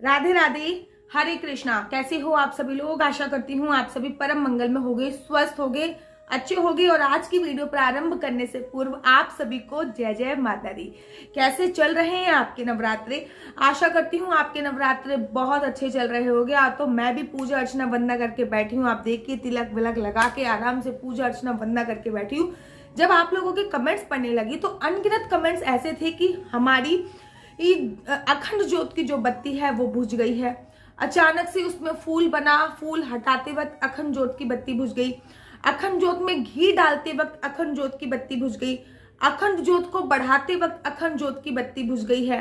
राधे राधे, हरे कृष्णा। कैसे हो आप सभी लोग? आशा करती हूँ आप सभी परम मंगल में होगे, स्वस्थ होगे, अच्छे होगे। और आज की वीडियो प्रारंभ करने से पूर्व आप सभी को जय जय माता दी। कैसे चल रहे हैं आपके नवरात्रे? आशा करती हूँ आपके नवरात्रे बहुत अच्छे चल रहे होंगे। आज तो मैं भी पूजा अर्चना वंदना करके बैठी हूँ। आप देखिए, तिलक विलक लगा के आराम से पूजा अर्चना वंदना करके बैठी हूँ। जब आप लोगों के कमेंट्स पढ़ने लगी तो अनगिनत कमेंट्स ऐसे थे कि हमारी अखंड ज्योत की जो बत्ती है वो बुझ गई है। अचानक से उसमें फूल बना, फूल हटाते वक्त अखंड ज्योत की बत्ती बुझ गई। अखंड ज्योत में घी डालते वक्त अखंड ज्योत की बत्ती बुझ गई। अखंड ज्योत को बढ़ाते वक्त अखंड ज्योत की बत्ती बुझ गई है।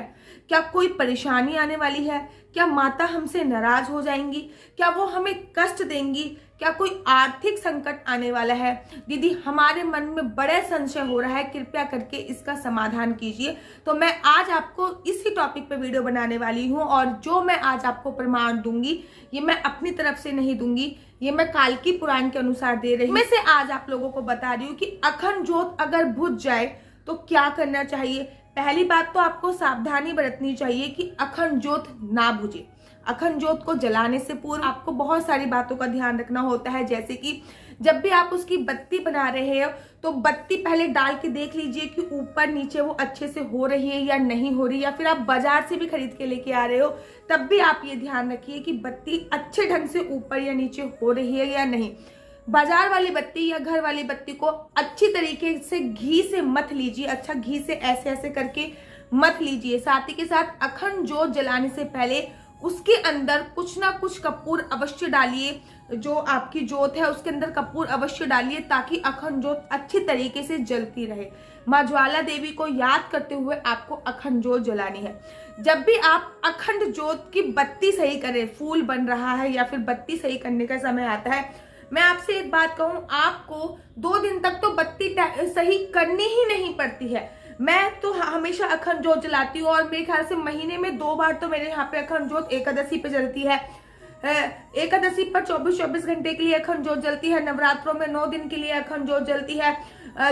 क्या कोई परेशानी आने वाली है? क्या माता हमसे नाराज हो जाएंगी? क्या वो हमें कष्ट देंगी? क्या कोई आर्थिक संकट आने वाला है? दीदी, हमारे मन में बड़े संशय हो रहा है, कृपया करके इसका समाधान कीजिए। तो मैं आज आपको इसी टॉपिक पे वीडियो बनाने वाली हूँ। और जो मैं आज आपको प्रमाण दूंगी, ये मैं अपनी तरफ से नहीं दूंगी, ये मैं काल की पुराण के अनुसार दे रही हूँ। मैं से आज आप लोगों को बता रही हूँ कि अखंड ज्योत अगर बुझ जाए तो क्या करना चाहिए। पहली बात तो आपको सावधानी बरतनी चाहिए कि अखंड ज्योत ना बुझे। अखंड ज्योत को जलाने से पूर्व आपको बहुत सारी बातों का ध्यान रखना होता है। जैसे कि जब भी आप उसकी बत्ती बना रहे हो तो बत्ती पहले डाल के देख लीजिए कि ऊपर नीचे वो अच्छे से हो रही है या नहीं हो रही। या फिर आप बाजार से भी खरीद के लेके आ रहे हो तब भी आप ये ध्यान रखिए कि बत्ती अच्छे ढंग से ऊपर या नीचे हो रही है या नहीं। बाजार वाली बत्ती या घर वाली बत्ती को अच्छी तरीके से घी से मथ लीजिए। अच्छा, घी से ऐसे ऐसे करके मथ लीजिए। साथ ही के साथ अखंड ज्योत जलाने से पहले उसके अंदर कुछ ना कुछ कपूर अवश्य डालिए। जो आपकी ज्योत है उसके अंदर कपूर अवश्य डालिए ताकि अखंड ज्योत अच्छी तरीके से जलती रहे। माँ ज्वाला देवी को याद करते हुए आपको अखंड ज्योत जलानी है। जब भी आप अखंड ज्योत की बत्ती सही करें, फूल बन रहा है या फिर बत्ती सही करने का समय आता है, मैं आपसे एक बात कहूं, आपको 2 दिन तक तो बत्ती सही करनी ही नहीं पड़ती है। मैं तो हमेशा अखंड ज्योत जलाती हूँ और मेरे ख्याल से महीने में 2 बार तो मेरे यहाँ पे अखंड ज्योत एकादशी पे जलती है। एकादशी पर 24-24 घंटे के लिए अखंड ज्योत जलती है। नवरात्रों में 9 दिन के लिए अखंड ज्योत जलती है।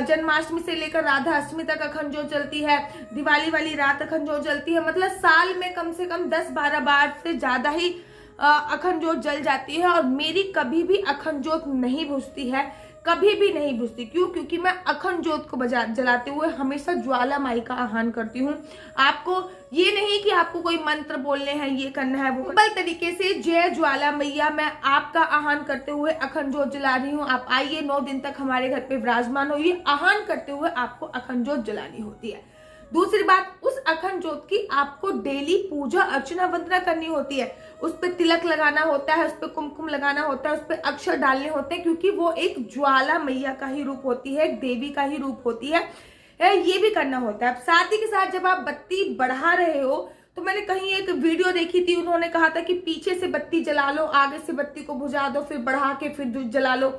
जन्माष्टमी से लेकर राधा अष्टमी तक अखंड ज्योत जलती है। दिवाली वाली रात अखंड ज्योत जलती है। मतलब साल में कम से कम 10-12 बार से ज्यादा ही अखंड ज्योत जल जाती है। और मेरी कभी भी अखंड ज्योत नहीं बुझती है, कभी भी नहीं बुझती। क्यों? क्योंकि मैं अखंड ज्योत को जलाते हुए हमेशा ज्वाला माई का आह्वान करती हूँ। आपको ये नहीं कि आपको कोई मंत्र बोलने हैं, ये करना है, वो सिंपल तरीके से जय ज्वाला मैया मैं आपका आह्वान करते हुए अखंड ज्योत जला रही हूँ। आप आइए, 9 दिन तक हमारे घर पे विराजमान होइए। आह्वान करते हुए आपको अखंड ज्योत जलानी होती है। दूसरी बात, उस अखंड ज्योत की आपको डेली पूजा अर्चना वंदना करनी होती है। उस पर तिलक लगाना होता है, उस पर कुमकुम लगाना होता है, उस पर अक्षर डालने होते हैं, क्योंकि वो एक ज्वाला मैया का ही रूप होती है, एक देवी का ही रूप होती है। ये भी करना होता है। साथ ही के साथ जब आप बत्ती बढ़ा रहे हो तो मैंने कहीं एक वीडियो देखी थी, उन्होंने कहा था कि पीछे से बत्ती जला लो, आगे से बत्ती को बुझा दो, फिर बढ़ा के फिर जला लो।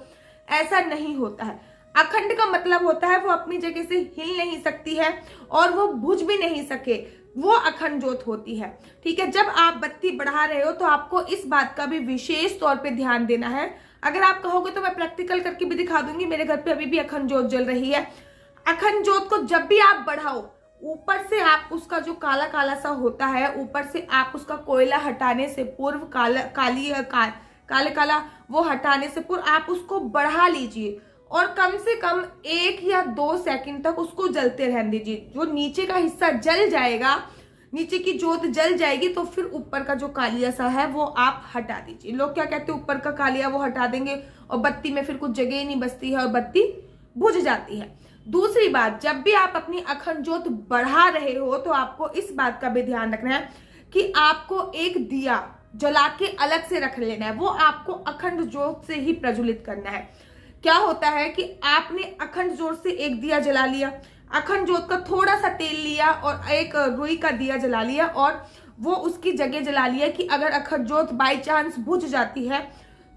ऐसा नहीं होता है। अखंड का मतलब होता है वो अपनी जगह से हिल नहीं सकती है और वो बुझ भी नहीं सके, वो अखंड ज्योत होती है। ठीक है, जब आप बत्ती बढ़ा रहे हो तो आपको इस बात का भी विशेष तौर पे ध्यान देना है। अगर आप कहोगे तो मैं प्रैक्टिकल करके भी दिखा दूंगी। मेरे घर पे अभी भी अखंड ज्योत जल रही है। अखंड ज्योत को जब भी आप बढ़ाओ, ऊपर से आप उसका जो काला काला सा होता है, ऊपर से आप उसका कोयला हटाने से पूर्व काले काला वो हटाने से पूर्व आप उसको बढ़ा लीजिए और कम से कम 1 या 2 सेकंड तक उसको जलते रहने दीजिए। जो नीचे का हिस्सा जल जाएगा, नीचे की ज्योत जल जाएगी, तो फिर ऊपर का जो कालिया सा है वो आप हटा दीजिए। लोग क्या कहते हैं, ऊपर का कालिया वो हटा देंगे और बत्ती में फिर कुछ जगह ही नहीं बचती है और बत्ती बुझ जाती है। दूसरी बात, जब भी आप अपनी अखंड ज्योत बढ़ा रहे हो तो आपको इस बात का भी ध्यान रखना है कि आपको एक दिया जला के अलग से रख लेना है। वो आपको अखंड ज्योत से ही प्रज्वलित करना है। क्या होता है कि आपने अखंड ज्योत से एक दिया जला लिया, अखंड ज्योत का थोड़ा सा तेल लिया और एक रुई का दिया जला लिया और वो उसकी जगह जला लिया कि अगर अखंड ज्योत बाई चांस बुझ जाती है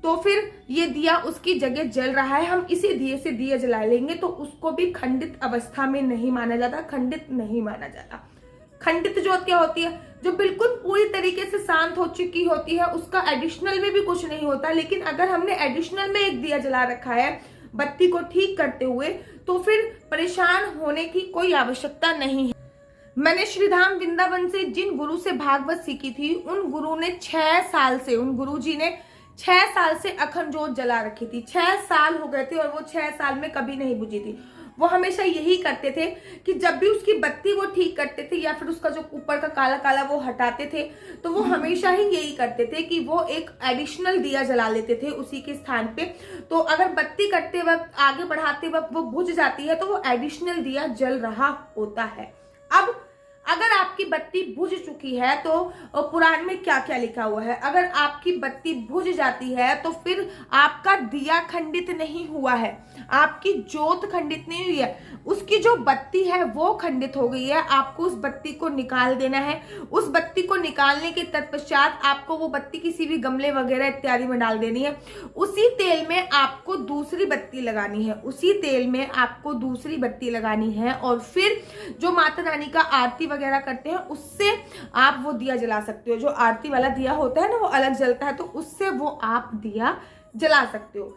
तो फिर ये दिया उसकी जगह जल रहा है, हम इसी दिए से दिया जला लेंगे, तो उसको भी खंडित अवस्था में नहीं माना जाता, खंडित नहीं माना जाता। खंडित ज्योत क्या होती है? जो बिल्कुल पूरी तरीके से शांत हो चुकी होती है, उसका एडिशनल में भी कुछ नहीं होता। लेकिन अगर हमने एडिशनल में एक दिया जला रखा है बत्ती को ठीक करते हुए, तो फिर परेशान होने की कोई आवश्यकता नहीं है। मैंने श्रीधाम वृंदावन से जिन गुरु से भागवत सीखी थी, उन गुरु ने 6 साल से, उन गुरु जी ने 6 साल से अखंड जोत जला रखी थी। 6 साल हो गए थे और वो 6 साल में कभी नहीं बुझी थी। वो हमेशा यही करते थे कि जब भी उसकी बत्ती वो ठीक करते थे या फिर उसका जो ऊपर का काला काला वो हटाते थे, तो वो हमेशा ही यही करते थे कि वो एक एडिशनल दिया जला लेते थे उसी के स्थान पे। तो अगर बत्ती करते वक्त, आगे बढ़ाते वक्त वो बुझ जाती है तो वो एडिशनल दिया जल रहा होता है। अब अगर आपकी बत्ती बुझ चुकी है तो पुराण में क्या क्या लिखा हुआ है, अगर आपकी बत्ती बुझ जाती है तो फिर आपका दिया खंडित नहीं हुआ है, आपकी जोत खंडित नहीं हुई है, उसकी जो बत्ती है वो खंडित हो गई है। आपको उस बत्ती को निकाल देना है। उस बत्ती को निकालने के तत्पश्चात आपको वो बत्ती किसी भी गमले वगैरह इत्यादि में डाल देनी है। उसी तेल में आपको दूसरी बत्ती लगानी है, उसी तेल में आपको दूसरी बत्ती लगानी है और फिर जो माता रानी का आरती वगैरह करते हैं उससे आप वो दिया जला सकते हो। जो आरती वाला दिया होता है ना, वो अलग जलता है, तो उससे वो आप दिया जला सकते हो।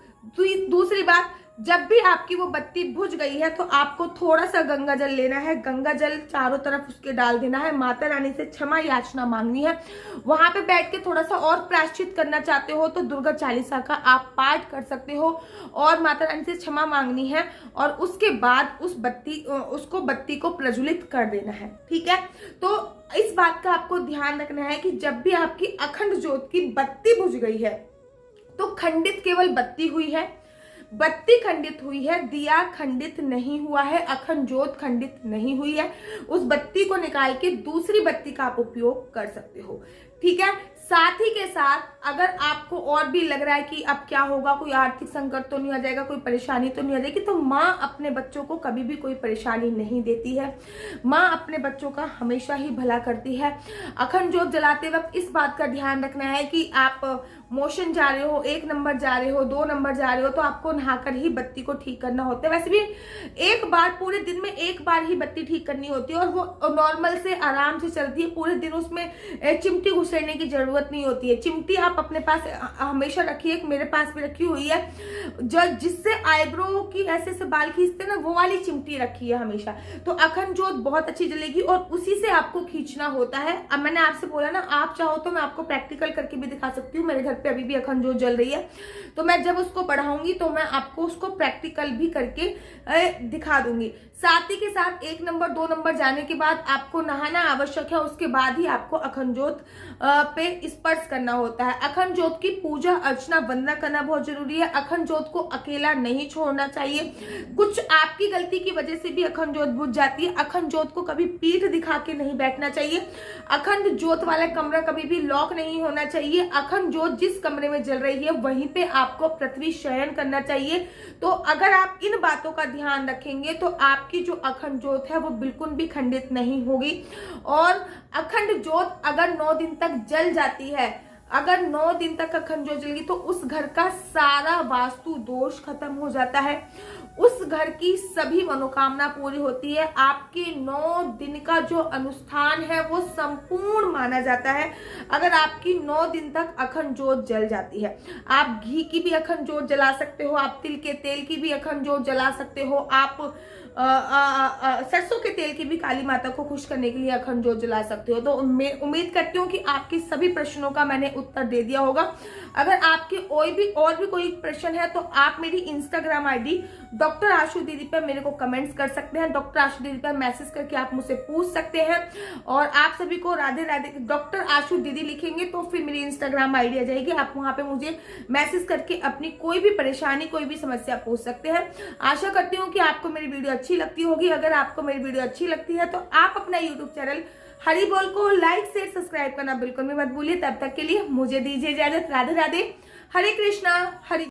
दूसरी बात, जब भी आपकी वो बत्ती बुझ गई है तो आपको थोड़ा सा गंगा जल लेना है, गंगा जल चारों तरफ उसके डाल देना है, माता रानी से क्षमा याचना मांगनी है। वहां पे बैठ के थोड़ा सा और प्रायश्चित करना चाहते हो तो दुर्गा चालीसा का आप पाठ कर सकते हो और माता रानी से क्षमा मांगनी है और उसके बाद उसको बत्ती को प्रज्वलित कर देना है। ठीक है, तो इस बात का आपको ध्यान रखना है कि जब भी आपकी अखंड ज्योत की बत्ती बुझ गई है तो खंडित केवल बत्ती हुई है, बत्ती खंडित हुई है, दिया खंडित नहीं हुआ है, अखंड ज्योत खंडित नहीं हुई है। उस बत्ती को निकाल के दूसरी बत्ती का आप उपयोग कर सकते हो। ठीक है, साथ ही के साथ अगर आपको और भी लग रहा है कि अब क्या होगा, कोई आर्थिक संकट तो नहीं आ जाएगा, कोई परेशानी तो नहीं आ जाएगी, तो माँ अपने बच्चों को कभी भी कोई परेशानी नहीं देती है। माँ अपने बच्चों का हमेशा ही भला करती है। अखंड ज्योत जलाते वक्त इस बात का ध्यान रखना है कि आप मोशन जा रहे हो, 1 नंबर जा रहे हो, 2 नंबर जा रहे हो, तो आपको नहाकर ही बत्ती को ठीक करना होता है। वैसे भी एक बार, पूरे दिन में एक बार ही बत्ती ठीक करनी होती है और वो नॉर्मल से आराम से चलती है। पूरे दिन उसमें चिमटी घुसेड़ने की जरूरत नहीं होती है। चिमटी आप अपने पास हमेशा रखिए, मेरे पास भी रखी हुई है, जो जिससे आईब्रो की ऐसे से बाल खींचते ना, वो वाली चिमटी रखी है हमेशा। तो अखंड ज्योत बहुत अच्छी जलेगी और उसी से आपको खींचना होता है। अब मैंने आपसे बोला ना, आप चाहो तो मैं आपको प्रैक्टिकल करके भी दिखा सकती हूँ। मेरे घर पे अभी भी अखंड ज्योत जल रही है, तो मैं जब उसको बढ़ाऊंगी तो मैं आपको उसको प्रैक्टिकल भी करके दिखा दूंगी। साथ ही के साथ 1 नंबर 2 नंबर जाने के बाद आपको नहाना आवश्यक है, उसके बाद ही आपको अखंड ज्योत पे स्पर्श करना होता है। अखंड ज्योत की पूजा अर्चना वंदना करना बहुत जरूरी है। अखंड ज्योत को अकेला नहीं छोड़ना चाहिए। कुछ आपकी गलती की वजह से भी अखंड ज्योत बुझ जाती है। अखंड ज्योत को कभी पीठ दिखा के नहीं बैठना चाहिए। अखंड ज्योत वाला कमरा कभी भी लॉक नहीं होना चाहिए। अखंड ज्योत जिस कमरे में जल रही है वहीं पे आपको पृथ्वी शयन करना चाहिए। तो अगर आप इन बातों का ध्यान रखेंगे तो आपकी जो अखंड ज्योत है वो बिल्कुल भी खंडित नहीं होगी। और अखंड ज्योत अगर 9 दिन तक जल जाती है, अगर 9 दिन तक अखंड ज्योत जलेगी तो उस घर का सारा वास्तु दोष खत्म हो जाता है, उस घर की सभी मनोकामना पूरी होती है। आपके 9 दिन का जो अनुष्ठान है वो संपूर्ण माना जाता है अगर आपकी 9 दिन तक अखंड ज्योत जल जाती है। आप घी की भी अखंड ज्योत जला सकते हो, आप तिल के तेल की भी अखंड ज्योत जला सकते हो, आप सरसों के तेल की भी काली माता को खुश करने के लिए अखंड ज्योत जला सकते हो। तो उम्मीद करती हूँ कि आपके सभी प्रश्नों का मैंने उत्तर दे दिया होगा। अगर आपके और भी कोई प्रश्न है तो आप मेरी इंस्टाग्राम आईडी डॉक्टर आशु दीदी पर मेरे को कमेंट्स कर सकते हैं। डॉक्टर आशु दीदी पर मैसेज करके आप मुझसे पूछ सकते हैं। और आप सभी को राधे राधे। डॉक्टर आशु दीदी लिखेंगे तो फिर मेरी इंस्टाग्राम आईडी आ जाएगी, आप वहां पे मुझे मैसेज करके अपनी कोई भी परेशानी, कोई भी समस्या पूछ सकते हैं। आशा करती हूँ कि आपको मेरी वीडियो अच्छी लगती होगी। अगर आपको मेरी वीडियो अच्छी लगती है तो आप अपना यूट्यूब चैनल हरी बोल को लाइक शेयर सब्सक्राइब करना बिल्कुल भी मत भूलिए। तब तक के लिए मुझे दीजिए इजाजत। राधे राधे, हरे कृष्णा, हरि